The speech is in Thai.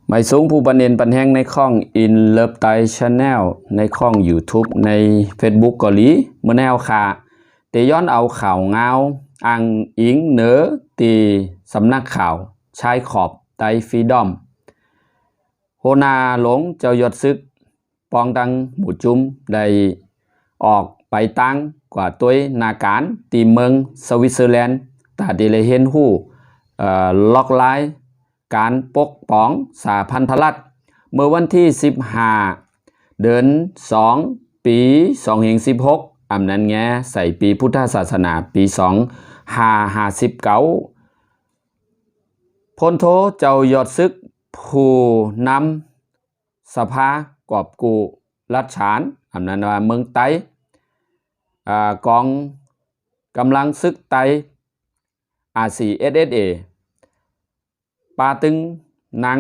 หมายสูงผู้บันเนนปันแห้งในข้อง In Love Thai Channel ในข้อง YouTube ใน Facebook เกาหลีเมื่อแนวค่ะเตย้อนเอาข่าวเงาอังอิงเหนือตีสำนักข่าวชายขอบไตฟรีดอมโฮนาหลงเจ้ายศซึกปองดังหมู่จุ้มได้ออกไปตั้งกว่าตัวนาการตีเมืองสวิตเซอร์แลนด์ตาดีเลยเห็นหูล็อกไลน์การปกป้องสาพันธรัฐเมื่อวันที่15เดือน2ปี2016อำนั้นแงใส่ปีพุทธศาสนาปี2559พลโทเจ้ายอดซึกผู้นำสภากอบกูรัฐฉานอำนั้นว่าเมืองไต้กองกำลังซึกไต้RCSSA ปาตึงนาง